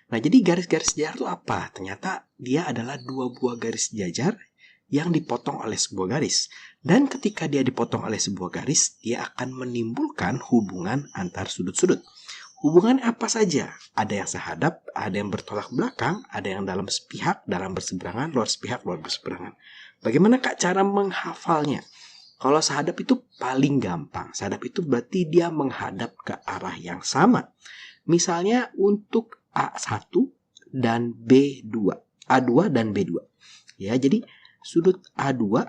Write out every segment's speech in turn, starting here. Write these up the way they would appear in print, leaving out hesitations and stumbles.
Nah, jadi garis-garis jajar itu apa? Ternyata dia adalah dua buah garis jajar yang dipotong oleh sebuah garis. Dan ketika dia dipotong oleh sebuah garis, dia akan menimbulkan hubungan antar sudut-sudut. Hubungan apa saja? Ada yang sehadap, ada yang bertolak belakang, ada yang dalam sepihak, dalam berseberangan, luar sepihak, luar berseberangan. Bagaimana Kak cara menghafalnya? Kalau sehadap itu paling gampang. Sehadap itu berarti dia menghadap ke arah yang sama. Misalnya untuk A1 dan B2. A2 dan B2. Ya, jadi sudut A2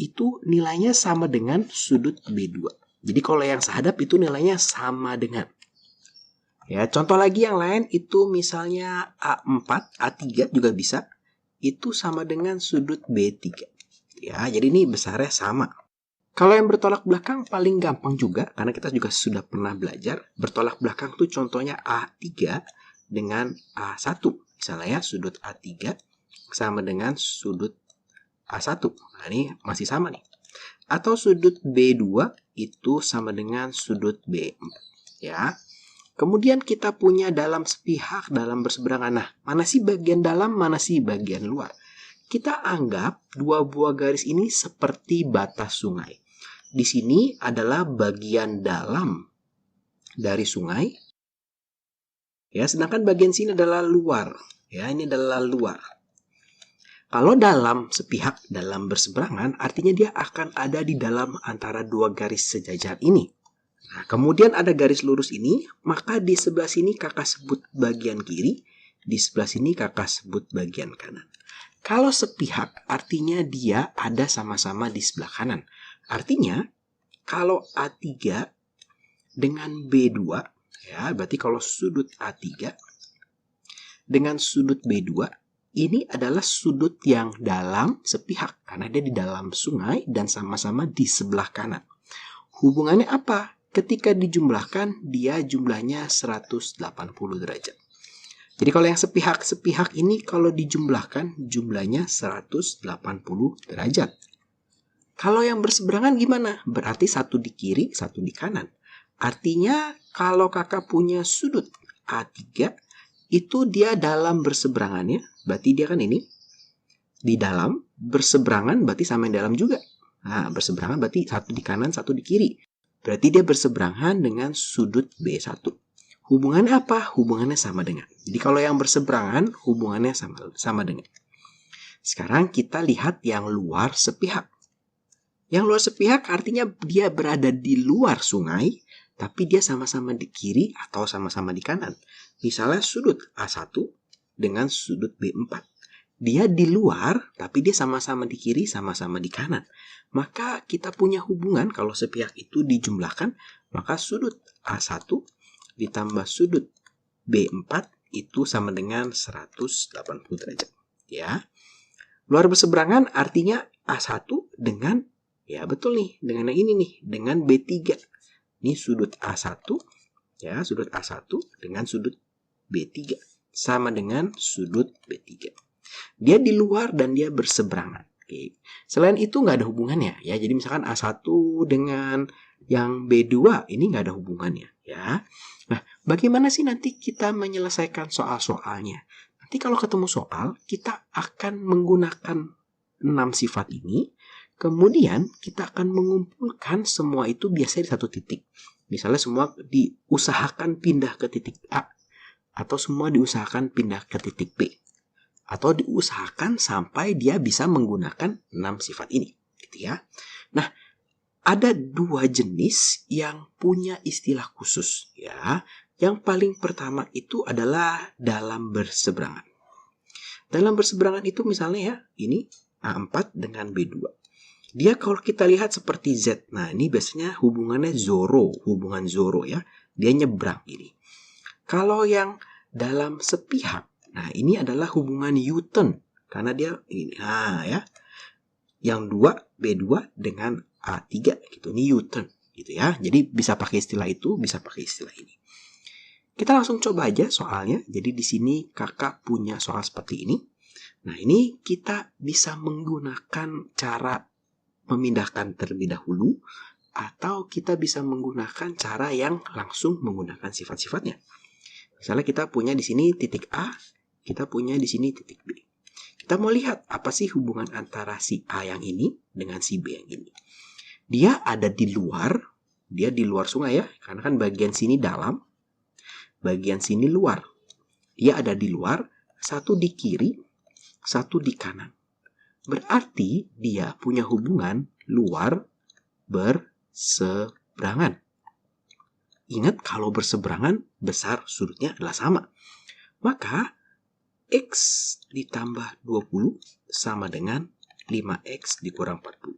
itu nilainya sama dengan sudut B2. Jadi kalau yang sehadap itu nilainya sama dengan. Ya, contoh lagi yang lain itu misalnya A4, A3 juga bisa. Itu sama dengan sudut B3. Ya, jadi ini besarnya sama. Kalau yang bertolak belakang paling gampang juga, karena kita juga sudah pernah belajar. Bertolak belakang tuh contohnya A3 dengan A1. Misalnya ya, sudut A3 sama dengan sudut A1. Nah, ini masih sama nih. Atau sudut B2 itu sama dengan sudut B4. Ya. Kemudian kita punya dalam sepihak, dalam berseberangan. Nah, mana sih bagian dalam, mana sih bagian luar? Kita anggap dua buah garis ini seperti batas sungai. Di sini adalah bagian dalam dari sungai. Ya, sedangkan bagian sini adalah luar. Ya, ini adalah luar. Kalau dalam sepihak, dalam berseberangan, artinya dia akan ada di dalam antara dua garis sejajar ini. Nah, kemudian ada garis lurus ini, maka di sebelah sini kakak sebut bagian kiri, di sebelah sini kakak sebut bagian kanan. Kalau sepihak, artinya dia ada sama-sama di sebelah kanan. Artinya, kalau A3 dengan B2, ya, berarti kalau sudut A3 dengan sudut B2, ini adalah sudut yang dalam sepihak, karena dia di dalam sungai dan sama-sama di sebelah kanan. Hubungannya apa? Ketika dijumlahkan, dia jumlahnya 180 derajat. Jadi kalau yang sepihak-sepihak ini kalau dijumlahkan, jumlahnya 180 derajat. Kalau yang berseberangan gimana? Berarti satu di kiri, satu di kanan. Artinya kalau kakak punya sudut A3, itu dia dalam berseberangannya, berarti dia kan ini. Di dalam, berseberangan berarti sama yang dalam juga. Nah, berseberangan berarti satu di kanan, satu di kiri. Berarti dia berseberangan dengan sudut B1. Hubungannya apa? Hubungannya sama dengan. Jadi kalau yang berseberangan, hubungannya sama dengan. Sekarang kita lihat yang luar sepihak. Yang luar sepihak artinya dia berada di luar sungai, tapi dia sama-sama di kiri atau sama-sama di kanan. Misalnya sudut A1 dengan sudut B4. Dia di luar, tapi dia sama-sama di kiri, sama-sama di kanan. Maka kita punya hubungan kalau sepihak itu dijumlahkan, maka sudut A1 ditambah sudut B4 itu sama dengan 180 derajat. Ya. Luar berseberangan artinya A1 dengan, ya betul nih, dengan yang ini nih, dengan B3. Ini sudut A1, ya, sudut A1 dengan sudut B3. Sama dengan sudut B3. Dia di luar dan dia berseberangan. Oke. Selain itu nggak ada hubungannya, ya. Jadi misalkan A1 dengan yang B2 ini nggak ada hubungannya, ya. Nah, bagaimana sih nanti kita menyelesaikan soal-soalnya? Nanti kalau ketemu soal, kita akan menggunakan 6 sifat ini. Kemudian kita akan mengumpulkan semua itu biasanya di satu titik. Misalnya semua diusahakan pindah ke titik A. Atau semua diusahakan pindah ke titik B. Atau diusahakan sampai dia bisa menggunakan 6 sifat ini. Gitu ya. Nah, ada dua jenis yang punya istilah khusus. Ya. Yang paling pertama itu adalah dalam berseberangan. Dalam berseberangan itu misalnya ya, ini A4 dengan B2. Dia kalau kita lihat seperti Z. Nah, ini biasanya hubungannya Zoro, hubungan Zoro ya. Dia nyebrang ini. Kalau yang dalam sepihak, nah ini adalah hubungan U-turn. Karena dia ini, nah ya. Yang 2, B2 dengan A3 gitu. Ini U-turn gitu ya. Jadi bisa pakai istilah itu, bisa pakai istilah ini. Kita langsung coba aja soalnya. Jadi di sini kakak punya soal seperti ini. Nah, ini kita bisa menggunakan cara memindahkan terlebih dahulu, atau kita bisa menggunakan cara yang langsung menggunakan sifat-sifatnya. Misalnya kita punya di sini titik A, kita punya di sini titik B. Kita mau lihat apa sih hubungan antara si A yang ini dengan si B yang ini. Dia ada di luar, dia di luar sungai ya, karena kan bagian sini dalam, bagian sini luar. Dia ada di luar, satu di kiri, satu di kanan. Berarti dia punya hubungan luar berseberangan. Ingat, kalau berseberangan, besar sudutnya adalah sama. Maka, X ditambah 20 sama dengan 5X dikurang 40.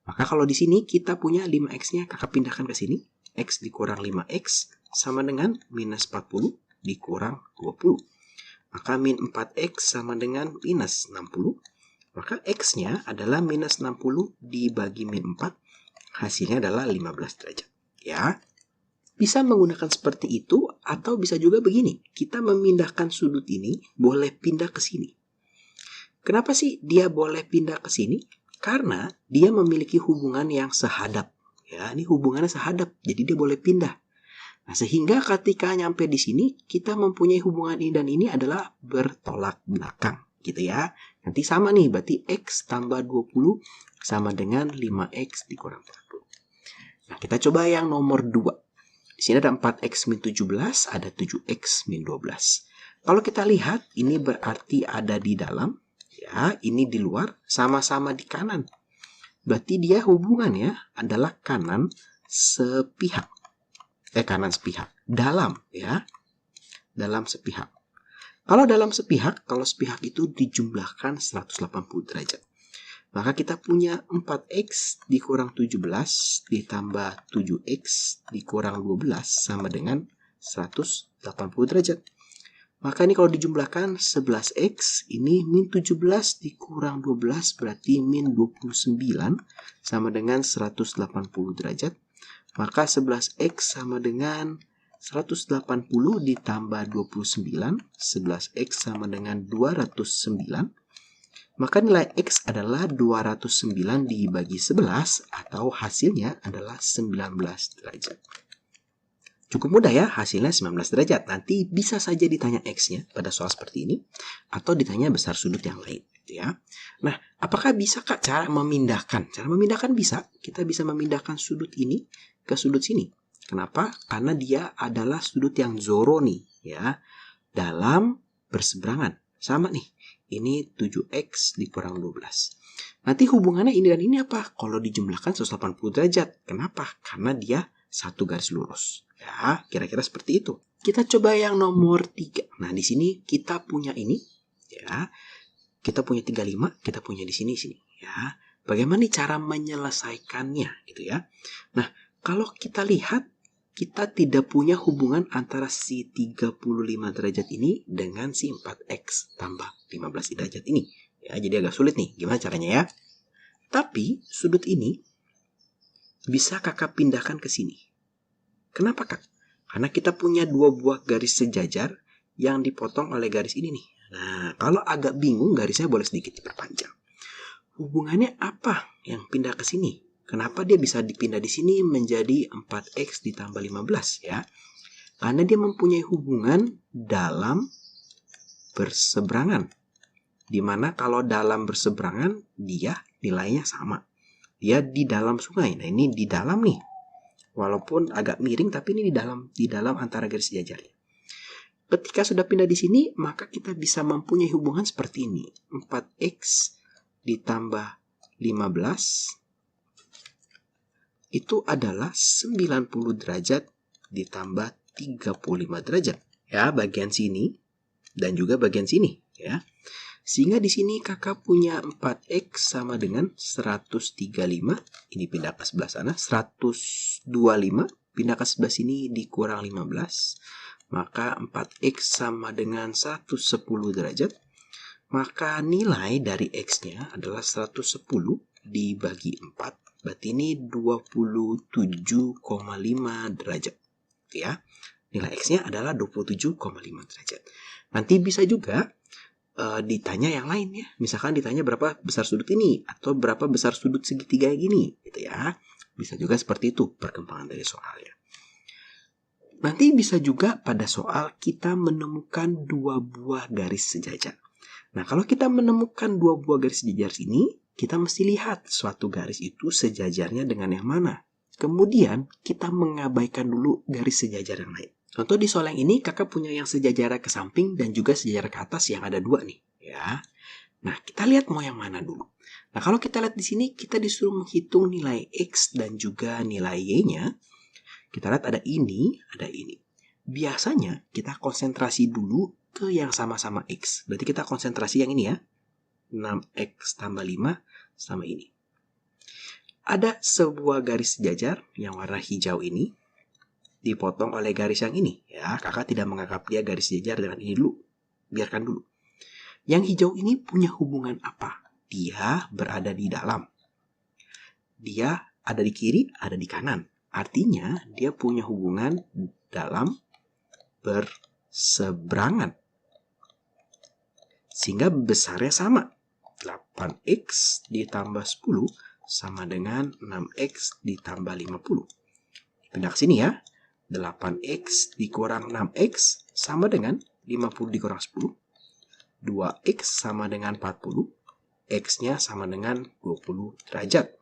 Maka kalau di sini kita punya 5X-nya, kakak pindahkan ke sini. X dikurang 5X sama dengan minus 40 dikurang 20. Maka min 4X sama dengan minus 60. Maka X-nya adalah minus 60 dibagi min 4. Hasilnya adalah 15 derajat. Ya. Bisa menggunakan seperti itu, atau bisa juga begini. Kita memindahkan sudut ini, boleh pindah ke sini. Kenapa sih dia boleh pindah ke sini? Karena dia memiliki hubungan yang sehadap. Ya, ini hubungannya sehadap, jadi dia boleh pindah. Nah, sehingga ketika nyampe di sini, kita mempunyai hubungan ini dan ini adalah bertolak belakang. Gitu ya. Nanti sama nih, berarti X tambah 20 sama dengan 5X dikurang 40. Nah, kita coba yang nomor 2. Di sini ada 4X min 17, ada 7X min 12. Kalau kita lihat, ini berarti ada di dalam, ya, ini di luar, sama-sama di kanan. Berarti dia hubungannya adalah kanan sepihak. Kanan sepihak. Dalam, ya. Dalam sepihak. Kalau dalam sepihak, kalau sepihak itu dijumlahkan 180 derajat. Maka kita punya 4X dikurang 17 ditambah 7X dikurang 12 sama dengan 180 derajat. Maka ini kalau dijumlahkan 11X, ini min 17 dikurang 12 berarti min 29 sama dengan 180 derajat. Maka 11X sama dengan 180 ditambah 29, 11X sama dengan 209. Maka nilai X adalah 209 dibagi 11 atau hasilnya adalah 19 derajat. Cukup mudah ya, hasilnya 19 derajat. Nanti bisa saja ditanya X-nya pada soal seperti ini atau ditanya besar sudut yang lain. Ya. Nah, apakah bisa Kak cara memindahkan? Cara memindahkan bisa. Kita bisa memindahkan sudut ini ke sudut sini. Kenapa? Karena dia adalah sudut yang zoro nih. Ya, dalam berseberangan. Sama nih. Ini 7X dikurang 12. Nanti hubungannya ini dan ini apa? Kalau dijumlahkan 180 derajat. Kenapa? Karena dia satu garis lurus. Ya, kira-kira seperti itu. Kita coba yang nomor 3. Nah, di sini kita punya ini. Ya, kita punya 35. Kita punya di sini. Ya, bagaimana nih cara menyelesaikannya? Gitu ya. Nah, kalau kita lihat, kita tidak punya hubungan antara si 35 derajat ini dengan si 4X tambah 15 derajat ini. Ya, jadi agak sulit nih. Gimana caranya ya? Tapi sudut ini bisa kakak pindahkan ke sini. Kenapa kak? Karena kita punya dua buah garis sejajar yang dipotong oleh garis ini nih. Nah, kalau agak bingung garisnya boleh sedikit diperpanjang. Hubungannya apa yang pindah ke sini? Kenapa dia bisa dipindah di sini menjadi 4X ditambah 15 ya? Karena dia mempunyai hubungan dalam berseberangan. Dimana kalau dalam berseberangan dia nilainya sama. Dia di dalam sungai. Nah ini di dalam nih. Walaupun agak miring tapi ini di dalam antara garis sejajarnya. Ketika sudah pindah di sini maka kita bisa mempunyai hubungan seperti ini. 4X ditambah 15 itu adalah 90 derajat ditambah 35 derajat. Ya, bagian sini dan juga bagian sini. Ya. Sehingga di sini kakak punya 4X sama dengan 135. Ini pindah ke sebelah sana. 125. Pindah ke sebelah sini dikurang 15. Maka 4X sama dengan 110 derajat. Maka nilai dari X-nya adalah 110 dibagi 4. Berarti ini 27,5 derajat. Ya. Nilai X-nya adalah 27,5 derajat. Nanti bisa juga ditanya yang lain ya. Misalkan ditanya berapa besar sudut ini atau berapa besar sudut segitiga gini gitu ya. Bisa juga seperti itu perkembangan dari soalnya. Nanti bisa juga pada soal kita menemukan dua buah garis sejajar. Nah, kalau kita menemukan dua buah garis sejajar ini, kita mesti lihat suatu garis itu sejajarnya dengan yang mana. Kemudian, kita mengabaikan dulu garis sejajar yang lain. Contoh di soal yang ini, kakak punya yang sejajar ke samping dan juga sejajar ke atas yang ada dua nih. Ya. Nah, kita lihat mau yang mana dulu. Nah, kalau kita lihat di sini, kita disuruh menghitung nilai X dan juga nilai Y-nya. Kita lihat ada ini, ada ini. Biasanya kita konsentrasi dulu ke yang sama-sama X. Berarti kita konsentrasi yang ini ya. 6X tambah 5 sama ini. Ada sebuah garis sejajar yang warna hijau ini dipotong oleh garis yang ini. Ya, kakak tidak menganggap dia garis sejajar dengan ini dulu. Biarkan dulu. Yang hijau ini punya hubungan apa? Dia berada di dalam. Dia ada di kiri, ada di kanan. Artinya dia punya hubungan dalam berseberangan. Sehingga besarnya sama. 8X ditambah 10 sama dengan 6X ditambah 50. Pindah ke sini ya. 8X dikurang 6X sama dengan 50 dikurang 10. 2X sama dengan 40. X-nya sama dengan 20 derajat.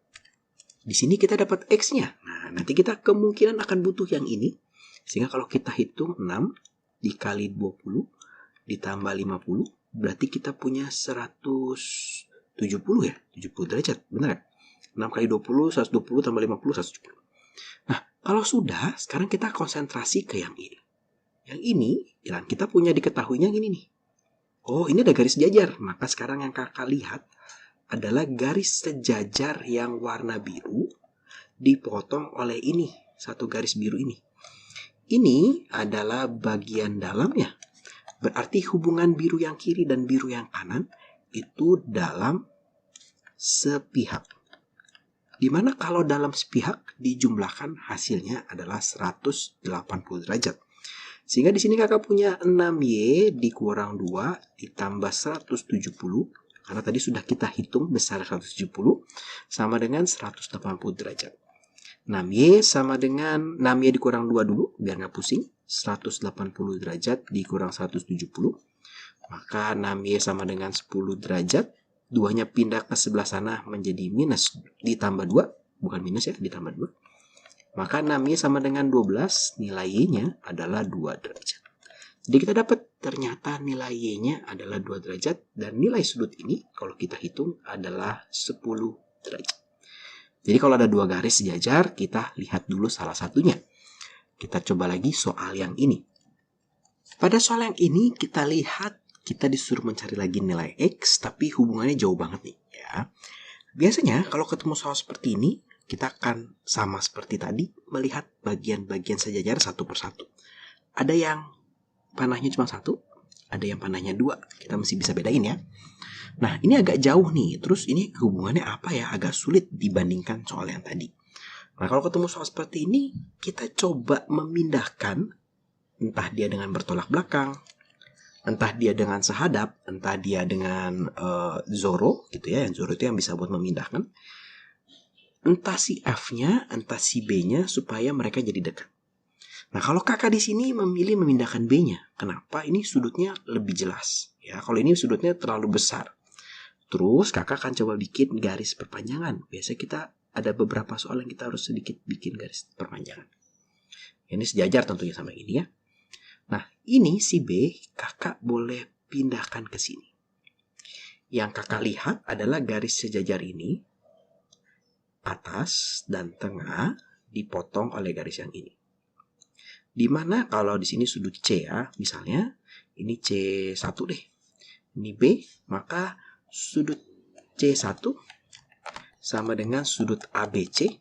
Di sini kita dapat X-nya. Nah, nanti kita kemungkinan akan butuh yang ini. Sehingga kalau kita hitung 6 dikali 20 ditambah 50, berarti kita punya 170 ya? 70 derajat, benar ya? 6 kali 20, 120 tambah 50, 170. Nah, kalau sudah, sekarang kita konsentrasi ke yang ini. Yang ini, yang kita punya diketahuinya gini nih. Oh, ini ada garis sejajar. Maka sekarang yang kakak lihat adalah garis sejajar yang warna biru dipotong oleh ini, satu garis biru ini. Ini adalah bagian dalamnya. Berarti hubungan biru yang kiri dan biru yang kanan itu dalam sepihak. Dimana kalau dalam sepihak dijumlahkan hasilnya adalah 180 derajat. Sehingga di sini kakak punya 6Y dikurang 2 ditambah 170. Karena tadi sudah kita hitung besar 170 sama dengan 180 derajat. 6Y sama dengan 6Y dikurang 2 dulu biar nggak pusing. 180 derajat dikurang 170. Maka 6Y sama dengan 10 derajat. 2-nya pindah ke sebelah sana menjadi minus ditambah 2. Bukan minus ya, ditambah 2. Maka 6Y sama dengan 12. Nilai Y-nya adalah 2 derajat. Jadi kita dapat ternyata nilai Y-nya adalah 2 derajat dan nilai sudut ini kalau kita hitung adalah 10 derajat. Jadi kalau ada dua garis sejajar, kita lihat dulu salah satunya. Kita coba lagi soal yang ini. Pada soal yang ini kita lihat kita disuruh mencari lagi nilai X tapi hubungannya jauh banget nih ya. Biasanya kalau ketemu soal seperti ini, kita akan sama seperti tadi melihat bagian-bagian sejajar satu persatu. Ada yang panahnya cuma satu, ada yang panahnya 2. Kita mesti bisa bedain ya. Nah, ini agak jauh nih. Terus ini hubungannya apa ya? Agak sulit dibandingkan soal yang tadi. Nah, kalau ketemu soal seperti ini, kita coba memindahkan, entah dia dengan bertolak belakang, entah dia dengan sehadap, entah dia dengan Zoro gitu ya. Yang Zoro itu yang bisa buat memindahkan. Entah si F-nya, entah si B-nya supaya mereka jadi dekat. Nah, kalau kakak di sini memilih memindahkan B-nya, kenapa? Ini sudutnya lebih jelas. Ya, kalau ini sudutnya terlalu besar. Terus kakak akan coba bikin garis perpanjangan. Biasanya kita ada beberapa soal yang kita harus sedikit bikin garis perpanjangan. Ini sejajar tentunya sama ini ya. Nah, ini si B, kakak boleh pindahkan ke sini. Yang kakak lihat adalah garis sejajar ini, atas dan tengah dipotong oleh garis yang ini. Dimana kalau di sini sudut C ya, misalnya ini C1 deh, ini B, maka sudut C1 sama dengan sudut ABC,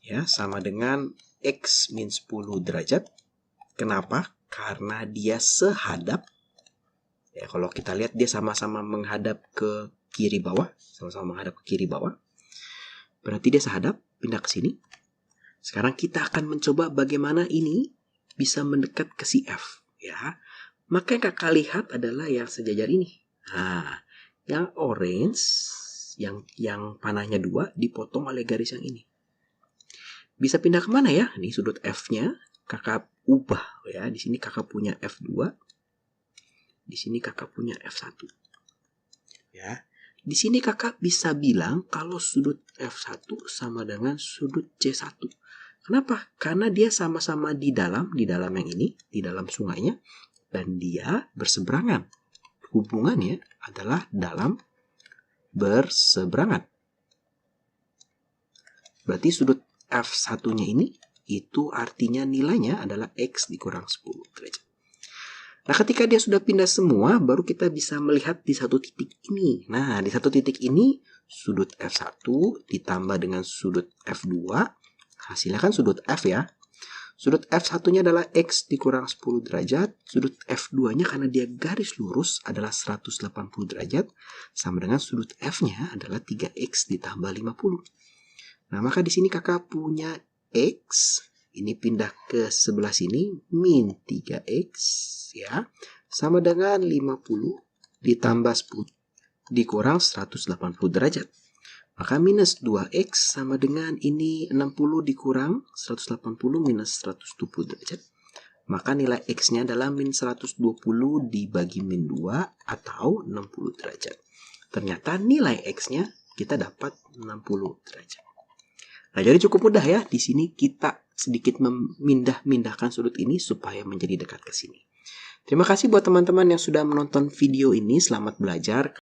ya sama dengan X min 10 derajat. Kenapa? Karena dia sehadap. Ya, kalau kita lihat dia sama-sama menghadap ke kiri bawah, sama-sama menghadap ke kiri bawah. Berarti dia sehadap, pindah ke sini. Sekarang kita akan mencoba bagaimana ini bisa mendekat ke si F, ya. Maka yang kakak lihat adalah yang sejajar ini. Nah, yang orange, yang panahnya 2 dipotong oleh garis yang ini. Bisa pindah kemana ya? Ini sudut F-nya kakak ubah ya. Di sini kakak punya F2. Di sini kakak punya F1. Ya. Di sini kakak bisa bilang kalau sudut F1 sama dengan sudut C1. Kenapa? Karena dia sama-sama di dalam yang ini, di dalam sungainya, dan dia berseberangan. Hubungannya adalah dalam berseberangan. Berarti sudut F1-nya ini, itu artinya nilainya adalah X dikurang 10 derajat. Nah, ketika dia sudah pindah semua, baru kita bisa melihat di satu titik ini. Nah, di satu titik ini, sudut F1 ditambah dengan sudut F2, hasilnya kan sudut F ya. Sudut F1-nya adalah X dikurang 10 derajat. Sudut F2-nya karena dia garis lurus adalah 180 derajat. Sama dengan sudut F-nya adalah 3X ditambah 50. Nah, maka di sini kakak punya X. Ini pindah ke sebelah sini. Min 3X. Ya. Sama dengan 50 ditambah 10 dikurang 180 derajat. Maka minus 2X sama dengan ini 60 dikurang 180 minus 120 derajat. Maka nilai X-nya adalah min 120 dibagi min 2 atau 60 derajat. Ternyata nilai X-nya kita dapat 60 derajat. Nah, jadi cukup mudah ya. Di sini kita sedikit memindahkan sudut ini supaya menjadi dekat ke sini. Terima kasih buat teman-teman yang sudah menonton video ini. Selamat belajar.